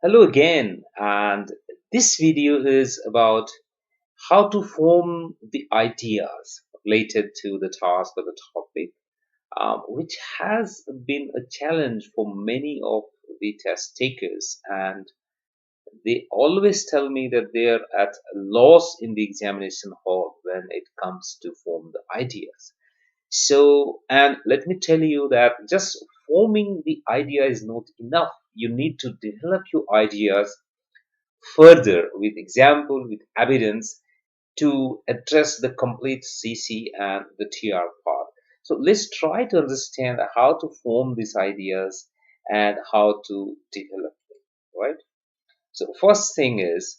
Hello again, and this video is about how to form the ideas related to the task or the topic, which has been a challenge for many of the test takers, and they always tell me that they are at a loss in the examination hall when it comes to form the ideas. So, and let me tell you that just forming the idea is not enough. You need to develop your ideas further with example, with evidence to address the complete CC and the TR part. So let's try to understand how to form these ideas and how to develop them, right? So first thing is,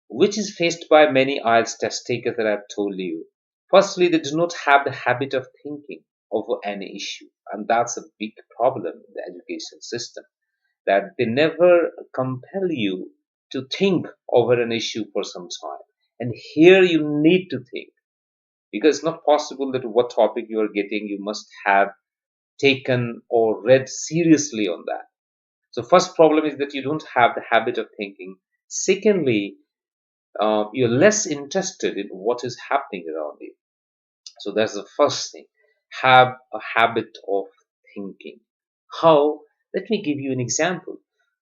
which is faced by many IELTS test takers that I've told you. Firstly, they do not have the habit of thinking over any issue, and that's a big problem in the education system, that they never compel you to think over an issue for some time. And here you need to think, because it's not possible that what topic you are getting, you must have taken or read seriously on that. So first problem is that you don't have the habit of thinking. Secondly, you're less interested in what is happening around you. So that's the first thing. Have a habit of thinking. How? Let me give you an example.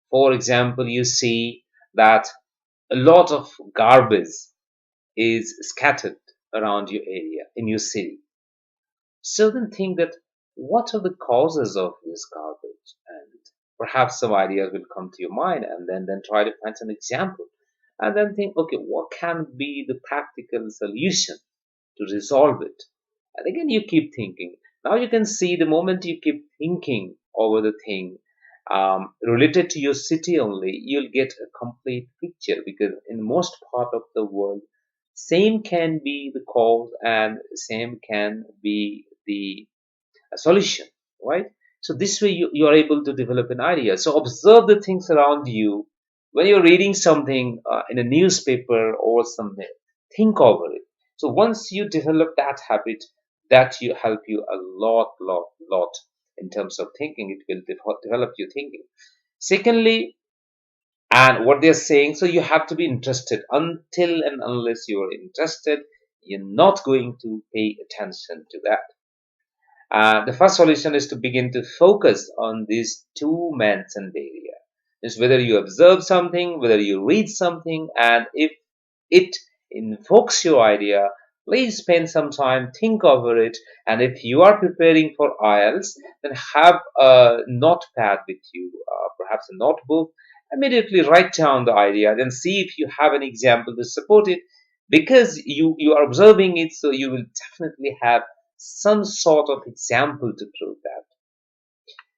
For example, you see that a lot of garbage is scattered around your area in your city. So then think that what are the causes of this garbage? And perhaps some ideas will come to your mind, and then try to find some example. And then think, okay, what can be the practical solution to resolve it? And again, you keep thinking. Now you can see the moment you keep thinking over the thing related to your city only, you'll get a complete picture, because in most part of the world, same can be the cause and same can be the solution, right? So this way you are able to develop an idea. So observe the things around you when you're reading something in a newspaper or something. Think over it. So once you develop that habit, that you help you a lot in terms of thinking. It will develop your thinking. Secondly, and what they're saying, so you have to be interested. Until and unless you're interested, you're not going to pay attention to that. The first solution is to begin to focus on these two mentioned area. Is whether you observe something, whether you read something, and if it invokes your idea, please spend some time, think over it. And if you are preparing for IELTS, then have a notepad with you, perhaps a notebook. Immediately write down the idea, then see if you have an example to support it, because you are observing it, so you will definitely have some sort of example to prove that.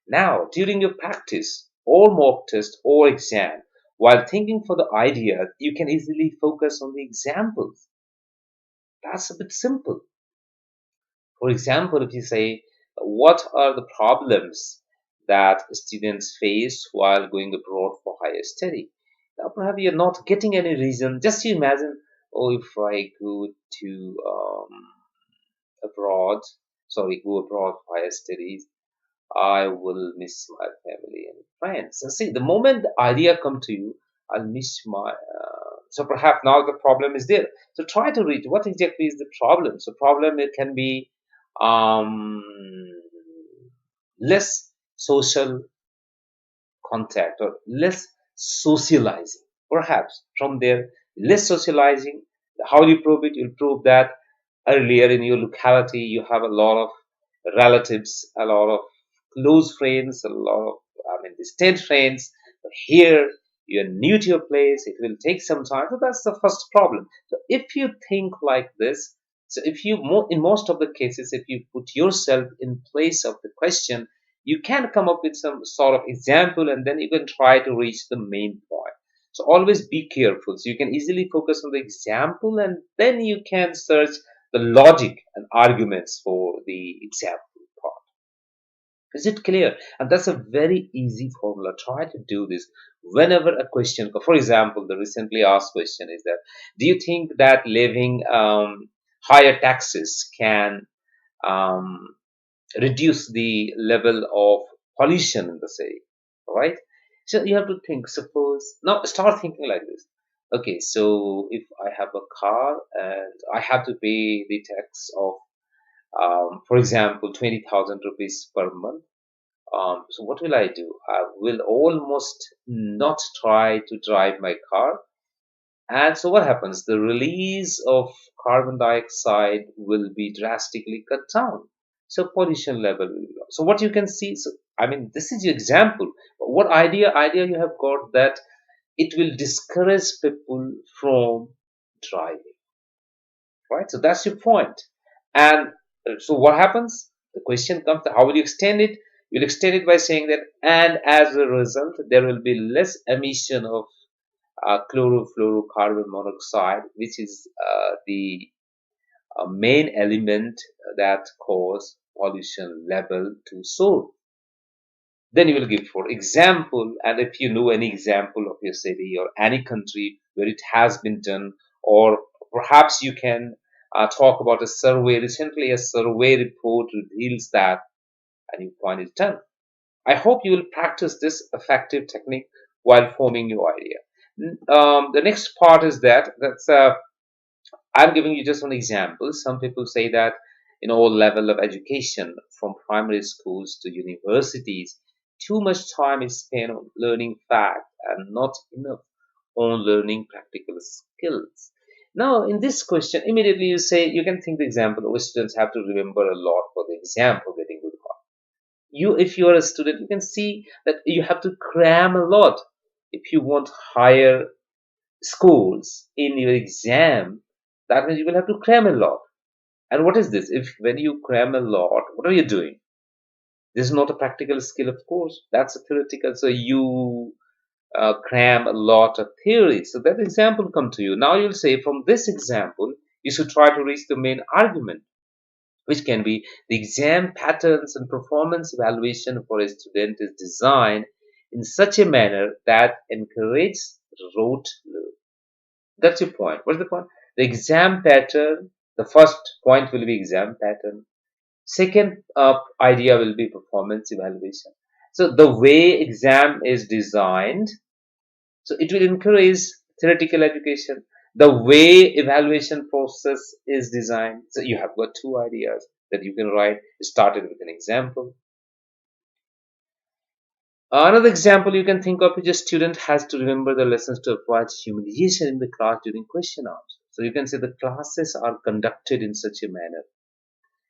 Now, during your practice or mock test or exam, while thinking for the idea, you can easily focus on the examples. That's a bit simple. For example, if you say, what are the problems that students face while going abroad for higher study? Now, perhaps you're not getting any reason. Just you imagine, oh, if I go to abroad, go abroad for higher studies, I will miss my family and friends. So see, the moment the idea come to you, I'll miss my. So perhaps now the problem is there. So try to read what exactly is the problem. So problem, it can be um, less social contact or less socializing. Perhaps from there, less socializing. How do you prove it? You'll prove that earlier in your locality you have a lot of relatives, a lot of close friends, a lot of distant friends. But here you're new to your place, it will take some time. So that's the first problem. So if you think like this, so if you in most of the cases, if you put yourself in place of the question, you can come up with some sort of example, and then you can try to reach the main point. So always be careful. So you can easily focus on the example, and then you can search the logic and arguments for the example part. Is it clear? And that's a very easy formula. Try to do this whenever a question. For example, the recently asked question is that, do you think that levying higher taxes can reduce the level of pollution in the city? Right? So you have to think, suppose, now start thinking like this. Okay, so if I have a car and I have to pay the tax of, for example, 20,000 rupees per month. So what will I do? I will almost not try to drive my car. And so what happens? The release of carbon dioxide will be drastically cut down. So pollution level will be low. So what you can see, so I mean, this is your example. But what idea you have got that it will discourage people from driving, right? So that's your point. And so what happens? The question comes, how will you extend it? You'll extend it by saying that, and as a result, there will be less emission of chlorofluorocarbon monoxide, which is the main element that cause pollution level to soar. Then you will give for example, and if you know any example of your city or any country where it has been done, or perhaps you can talk about a survey. Recently, a survey report reveals that, and you find it done. I hope you will practice this effective technique while forming your idea. The next part is that's I'm giving you just one example. Some people say that in all level of education, from primary schools to universities, too much time is spent on learning fact and not enough on learning practical skills. Now, in this question, immediately you say you can think the example of students have to remember a lot for the exam for getting good marks. If you are a student, you can see that you have to cram a lot if you want higher scores in your exam. That means you will have to cram a lot. And what is this? If when you cram a lot, what are you doing? This is not a practical skill, of course. That's a theoretical. So you cram a lot of theory. So that example come to you. Now you'll say from this example, you should try to reach the main argument, which can be the exam patterns and performance evaluation for a student is designed in such a manner that encourages rote learning. That's your point. What's the point? The exam pattern, the first point will be exam pattern. Second idea will be performance evaluation. So the way exam is designed, so it will encourage theoretical education. The way evaluation process is designed. So you have got two ideas that you can write. Started with an example. Another example you can think of is a student has to remember the lessons to avoid humiliation in the class during question answer. So you can say the classes are conducted in such a manner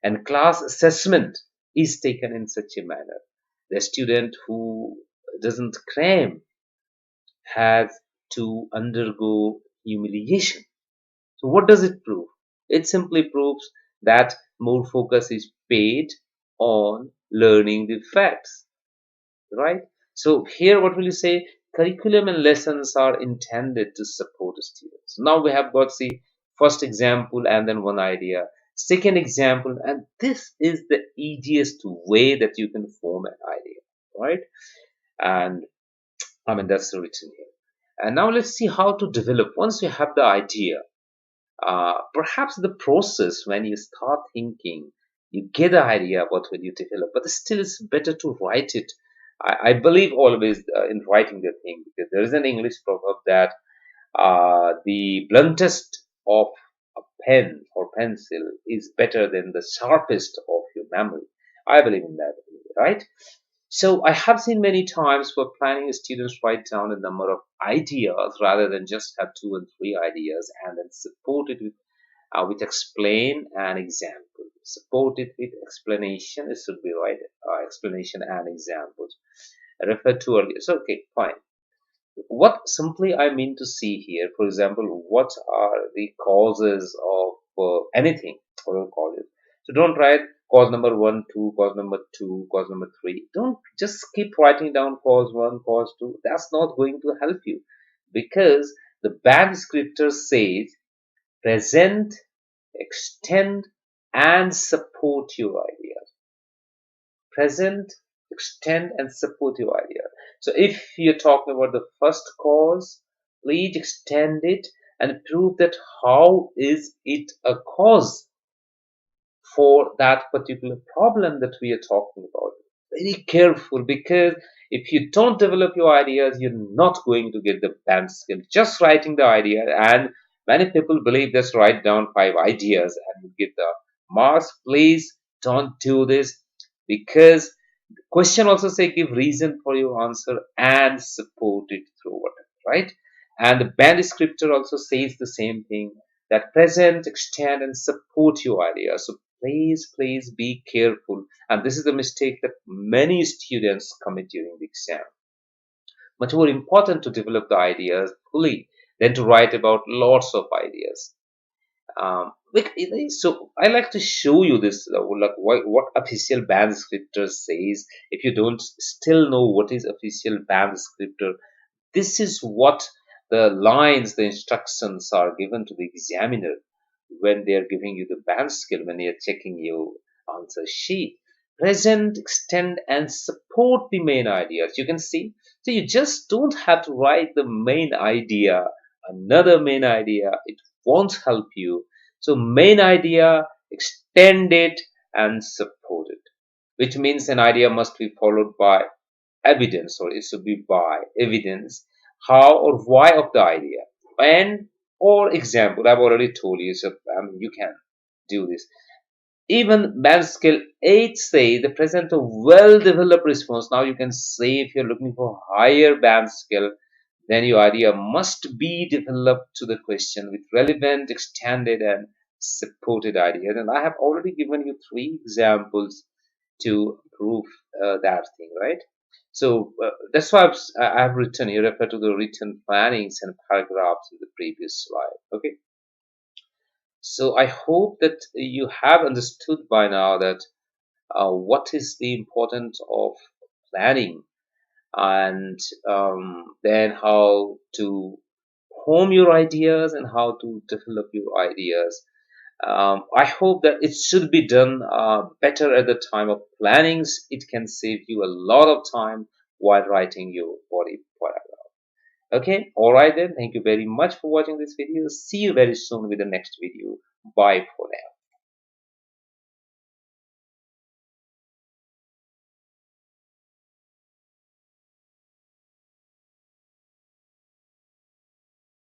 and class assessment is taken in such a manner. The student who doesn't cram has to undergo humiliation. So what does it prove? It simply proves that more focus is paid on learning the facts, right? So here, what will you say? Curriculum and lessons are intended to support students. Now we have got the first example and then one idea. Second example, and this is the easiest way that you can form an idea, right? And I mean that's written here. And now let's see how to develop. Once you have the idea, perhaps the process when you start thinking, you get the idea what will you develop, but still it's better to write it. I believe always in writing the thing, because there is an English proverb that the bluntest of a pen or pencil is better than the sharpest of your memory. I believe in that, right? So I have seen many times where planning students write down a number of ideas rather than just have two and three ideas and then support it with explain and example. Support it with explanation. It should be right. Explanation and examples referred to earlier. So okay, fine. What simply I mean to see here, for example, what are the causes of anything, or we'll call it. So don't write cause number one, two, cause number two, cause number three. Don't just keep writing down cause one, cause two. That's not going to help you, because the bad scripture says present, extend, and support your ideas. Present, extend, and support your idea. So if you're talking about the first cause, please extend it and prove that how is it a cause for that particular problem that we are talking about. very careful, because if you don't develop your ideas, you're not going to get the band skill just writing the idea. And many people believe, just write down 5 ideas and you get the marks. Please don't do this, because question also say give reason for your answer and support it through whatever, right? And the band descriptor also says the same thing, that present, extend, and support your idea. So please be careful. And this is the mistake that many students commit during the exam. Much more important to develop the ideas fully than to write about lots of ideas. So I like to show you this, like what official band descriptor says. If you don't still know what is official band descriptor, this is what the lines, the instructions are given to the examiner when they are giving you the band skill, when they are checking your answer sheet. Present, extend, and support the main ideas. You can see. So you just don't have to write the main idea, another main idea. It won't help you. So main idea, extend it, and support it. Which means an idea must be followed by evidence, or it should be by evidence, how or why of the idea, and or example. I've already told you, so you can do this. Even band skill 8 say the present a well developed response. Now you can say, if you're looking for higher band skill, then your idea must be developed to the question with relevant, extended, and supported ideas. And I have already given you 3 examples to prove that thing, right? So that's why I've written here, refer to the written plannings and paragraphs in the previous slide. Okay. So I hope that you have understood by now that what is the importance of planning, and then how to home your ideas and how to develop your ideas. I hope that it should be done better at the time of plannings. It can save you a lot of time while writing your body paragraph. Okay, all right then. Thank you very much for watching this video. See you very soon with the next video. Bye for now.